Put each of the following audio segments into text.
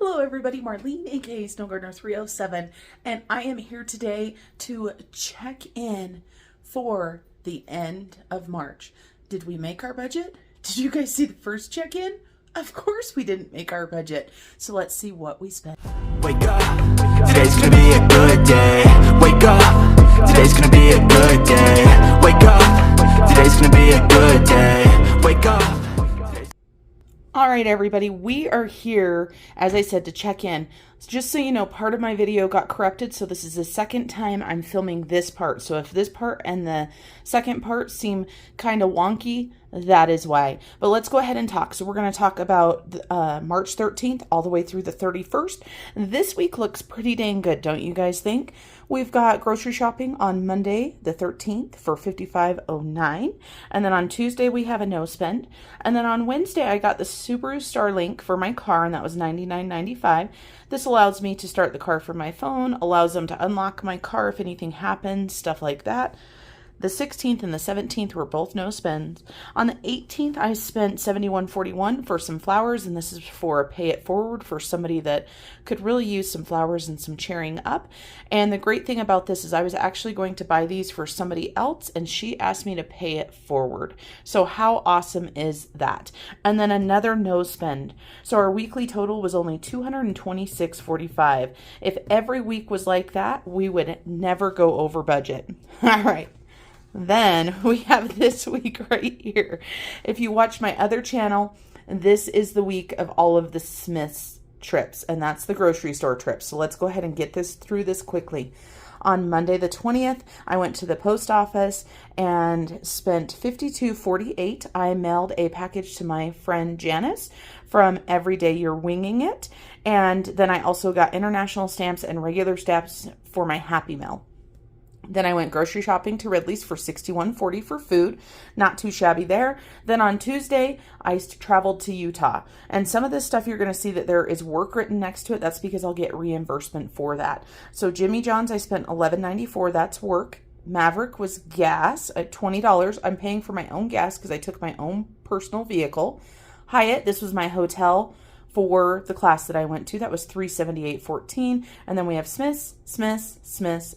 Hello everybody, Marlene aka Snow Gardener 307, and I am here today to check in for the end of March. Did we make our budget? Did you guys see the first check-in? Of course we didn't make our budget. So let's see what we spent. Wake up, today's gonna be a good day. Wake up, today's gonna be a good day. Wake up, today's gonna be a good day. Wake up. All right, everybody, we are here, as I said, to check in. Just so you know, part of my video got corrupted, so this is the second time I'm filming this part. So if this part and the second part seem kind of wonky, that is why. But let's go ahead and talk. So we're going to talk about March 13th all the way through the 31st. This week looks pretty dang good, don't you guys think? We've got grocery shopping on Monday the 13th for $55.09. And then on Tuesday we have a no spend. And then on Wednesday I got the Subaru Starlink for my car, and that was $99.95. This allows me to start the car from my phone, allows them to unlock my car if anything happens, stuff like that. The 16th and the 17th were both no spends. On the 18th, I spent $71.41 for some flowers, and this is for a pay it forward for somebody that could really use some flowers and some cheering up. And the great thing about this is I was actually going to buy these for somebody else, and she asked me to pay it forward. So how awesome is that? And then another no spend. So our weekly total was only $226.45. If every week was like that, we would never go over budget. All right. Then we have this week right here. If you watch my other channel, this is the week of all of the Smith's trips, and that's the grocery store trips. So let's go ahead and get through this quickly. On Monday the 20th, I went to the post office and spent $52.48. I mailed a package to my friend Janice from Everyday You're Winging It. And then I also got international stamps and regular stamps for my Happy Mail. Then I went grocery shopping to Ridley's for $61.40 for food. Not too shabby there. Then on Tuesday, I traveled to Utah. And some of this stuff you're going to see that there is work written next to it. That's because I'll get reimbursement for that. So Jimmy John's, I spent $11.94. That's work. Maverick was gas at $20. I'm paying for my own gas because I took my own personal vehicle. Hyatt, this was my hotel for the class that I went to. That was $378.14. And then we have Smith's,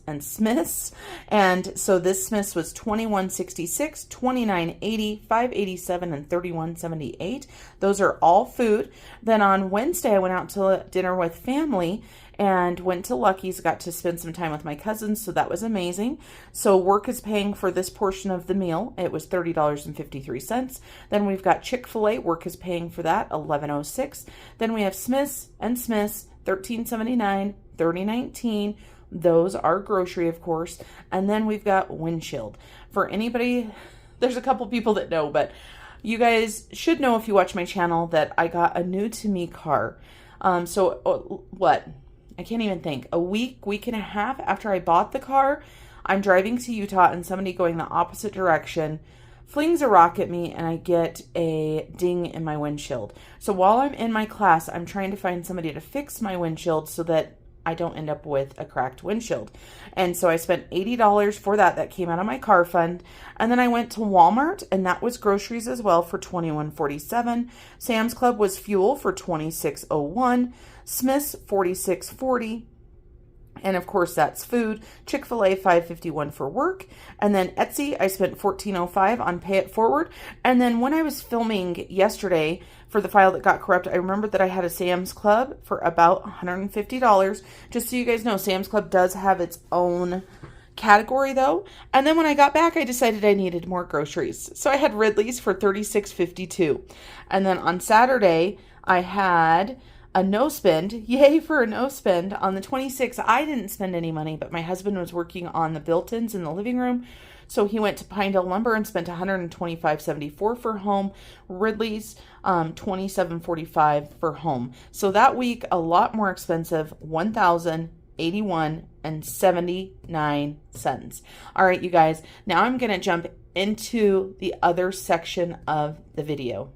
and Smith's. And so this Smith's was $21.66, $29.80, $5.87, and $31.78. Those are all food. Then on Wednesday, I went out to dinner with family and went to Lucky's, got to spend some time with my cousins, so that was amazing. So work is paying for this portion of the meal. It was $30.53. Then we've got Chick-fil-A, work is paying for that, $11.06. Then we have Smith's and Smith's, $13.79, $30.19. Those are grocery, of course. And then we've got windshield. For anybody, there's a couple people that know, but you guys should know if you watch my channel that I got a new to me car. I can't even think. A week and a half after I bought the car, I'm driving to Utah and somebody going the opposite direction flings a rock at me and I get a ding in my windshield. So while I'm in my class, I'm trying to find somebody to fix my windshield so that I don't end up with a cracked windshield. And so I spent $80 for that. That came out of my car fund. And then I went to Walmart, and that was groceries as well for $21.47. Sam's Club was fuel for $26.01. Smith's $46.40. And of course, that's food. Chick-fil-A, $5.51 for work. And then Etsy, I spent $14.05 on Pay It Forward. And then when I was filming yesterday for the file that got corrupted, I remembered that I had a Sam's Club for about $150. Just so you guys know, Sam's Club does have its own category though. And then when I got back, I decided I needed more groceries. So I had Ridley's for $36.52. And then on Saturday, I had a no spend. Yay for a no spend. On the 26th, I didn't spend any money, but my husband was working on the built-ins in the living room. So he went to Pinedale Lumber and spent $125.74 for home. Ridley's, $27.45 for home. So that week, a lot more expensive, $1,081.79. All right, you guys, now I'm going to jump into the other section of the video.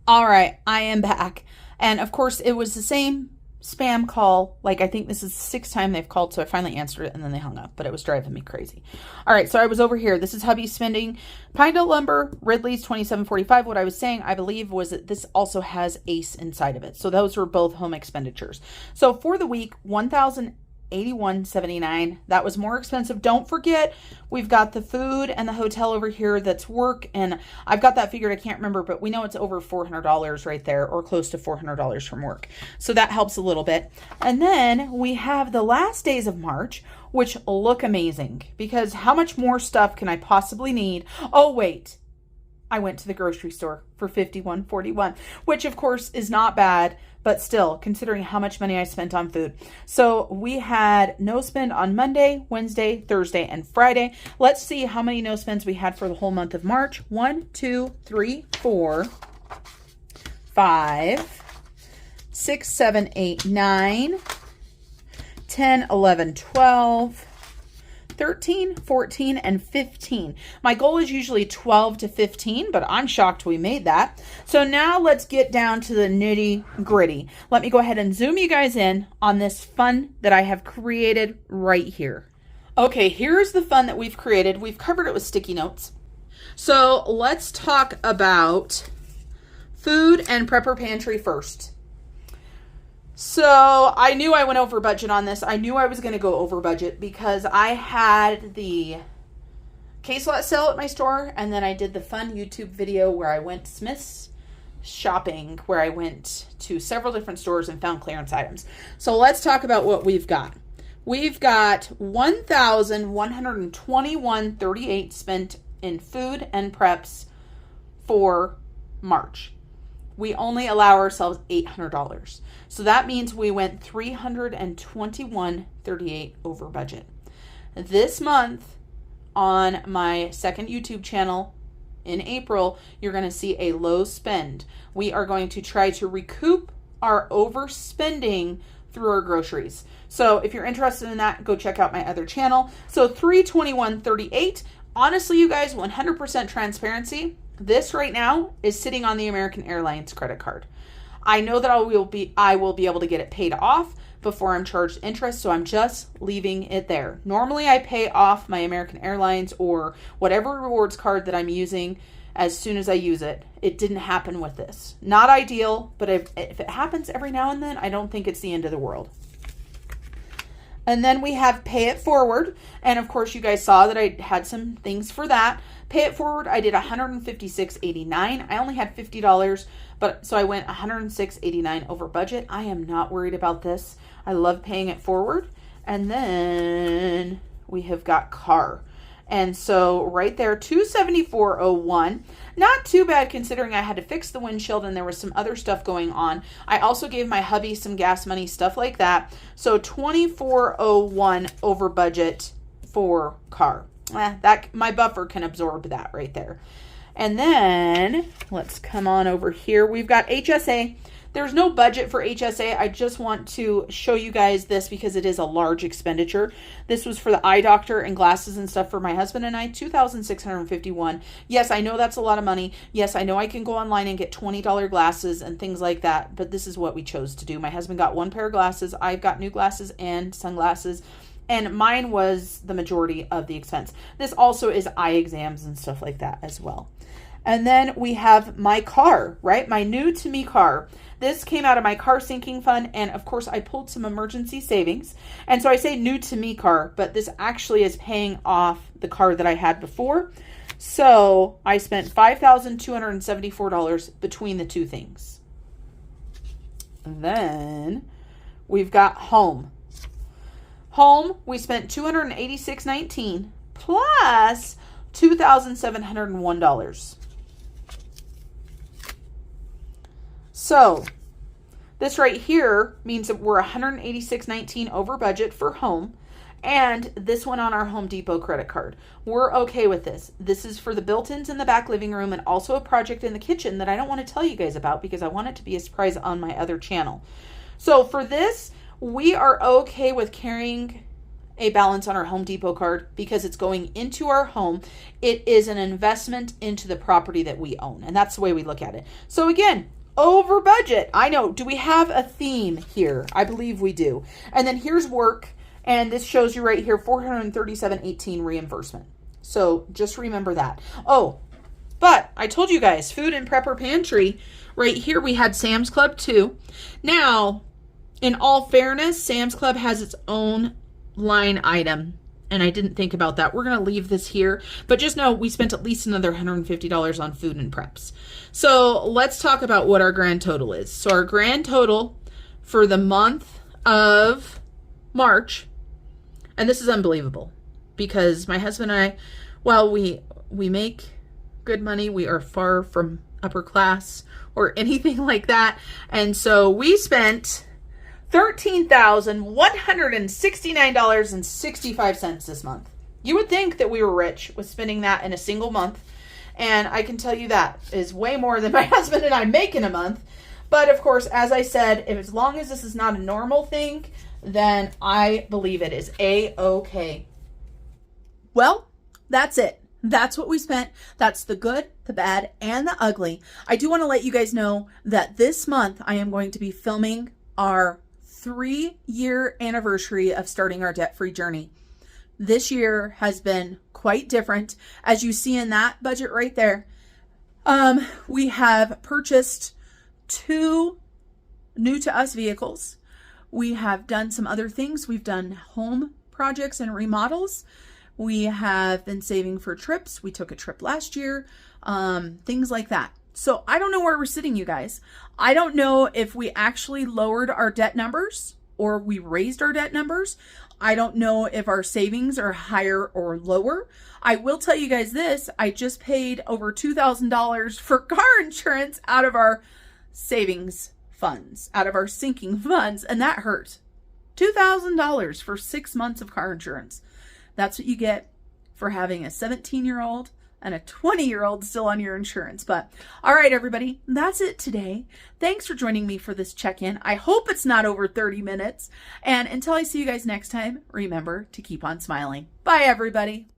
All right, I am back. And of course, it was the same spam call. Like, I think this is the sixth time they've called, so I finally answered it and then they hung up, but it was driving me crazy. All right, so I was over here. This is hubby's spending. Pinedale lumber, Ridley's $27.45. What I was saying, I believe, was that this also has Ace inside of it. So those were both home expenditures. So for the week, $1,081.79. That was more expensive. Don't forget, we've got the food and the hotel over here that's work, and I've got that figured. I can't remember, but we know it's over $400 right there, or close to $400 from work. So that helps a little bit. And then we have the last days of March, which look amazing, because how much more stuff can I possibly need? Oh, wait. I went to the grocery store for $51.41, which of course is not bad, but still, considering how much money I spent on food. So we had no spend on Monday, Wednesday, Thursday, and Friday. Let's see how many no spends we had for the whole month of March. 1, 2, 3, 4, 5, 6, 7, 8, 9, 10, 11, 12, 13, 14, and 15. My goal is usually 12 to 15, but I'm shocked we made that. So now let's get down to the nitty gritty. Let me go ahead and zoom you guys in on this fun that I have created right here. Okay, here's the fun that we've created. We've covered it with sticky notes. So let's talk about food and prepper pantry first. So I knew I went over budget on this. I knew I was going to go over budget because I had the case lot sale at my store, and then I did the fun YouTube video where I went Smith's shopping, where I went to several different stores and found clearance items. So let's talk about what we've got. We've got $1,121.38 spent in food and preps for March. We only allow ourselves $800. So that means we went $321.38 over budget. This month on my second YouTube channel in April, you're going to see a low spend. We are going to try to recoup our overspending through our groceries. So if you're interested in that, go check out my other channel. So $321.38. Honestly, you guys, 100% transparency. This right now is sitting on the American Airlines credit card. I know that I will be able to get it paid off before I'm charged interest, so I'm just leaving it there. Normally, I pay off my American Airlines or whatever rewards card that I'm using as soon as I use it. It didn't happen with this. Not ideal, but if it happens every now and then, I don't think it's the end of the world. And then we have Pay It Forward. And of course, you guys saw that I had some things for that. Pay It Forward, I did $156.89. I only had $50, but so I went $106.89 over budget. I am not worried about this. I love paying it forward. And then we have got car. And so right there, $274.01. Not too bad considering I had to fix the windshield and there was some other stuff going on. I also gave my hubby some gas money, stuff like that. So $24.01 over budget for car. That my buffer can absorb that right there. And then let's come on over here. We've got HSA. There's no budget for HSA. I just want to show you guys this because it is a large expenditure. This was for the eye doctor and glasses and stuff for my husband and I, $2,651. Yes, I know that's a lot of money. Yes, I know I can go online and get $20 glasses and things like that, but this is what we chose to do. My husband got one pair of glasses. I've got new glasses and sunglasses, and mine was the majority of the expense. This also is eye exams and stuff like that as well. And then we have my car, right? My new to me car. This came out of my car sinking fund. And of course I pulled some emergency savings. And so I say new to me car, but this actually is paying off the car that I had before. So I spent $5,274 between the two things. And then we've got home. Home, we spent $286.19 plus $2,701. So this right here means that we're $186.19 over budget for home, and this one on our Home Depot credit card. We're okay with this. This is for the built-ins in the back living room and also a project in the kitchen that I don't want to tell you guys about because I want it to be a surprise on my other channel. So for this, we are okay with carrying a balance on our Home Depot card because it's going into our home. It is an investment into the property that we own, and that's the way we look at it. So again, over budget. I know. Do we have a theme here? I believe we do. And then here's work. And this shows you right here, $437.18 reimbursement. So just remember that. Oh, but I told you guys, food and prepper pantry. Right here we had Sam's Club too. Now, in all fairness, Sam's Club has its own line item. And I didn't think about that. We're going to leave this here. But just know we spent at least another $150 on food and preps. So let's talk about what our grand total is. So our grand total for the month of March, and this is unbelievable because my husband and I, while we make good money, we are far from upper class or anything like that. And so we spent $13,169.65 this month. You would think that we were rich with spending that in a single month. And I can tell you that is way more than my husband and I make in a month. But of course, as I said, if as long as this is not a normal thing, then I believe it is A-okay. Well, that's it. That's what we spent. That's the good, the bad, and the ugly. I do want to let you guys know that this month I am going to be filming our 3-year anniversary of starting our debt-free journey. This year has been quite different. As you see in that budget right there, we have purchased 2 new to us vehicles. We have done some other things. We've done home projects and remodels. We have been saving for trips. We took a trip last year, things like that. So I don't know where we're sitting, you guys. I don't know if we actually lowered our debt numbers or we raised our debt numbers. I don't know if our savings are higher or lower. I will tell you guys this. I just paid over $2,000 for car insurance out of our savings funds, out of our sinking funds, and that hurt. $2,000 for 6 months of car insurance. That's what you get for having a 17-year-old and a 20-year-old still on your insurance. But all right, everybody, that's it today. Thanks for joining me for this check-in. I hope it's not over 30 minutes. And until I see you guys next time, remember to keep on smiling. Bye, everybody.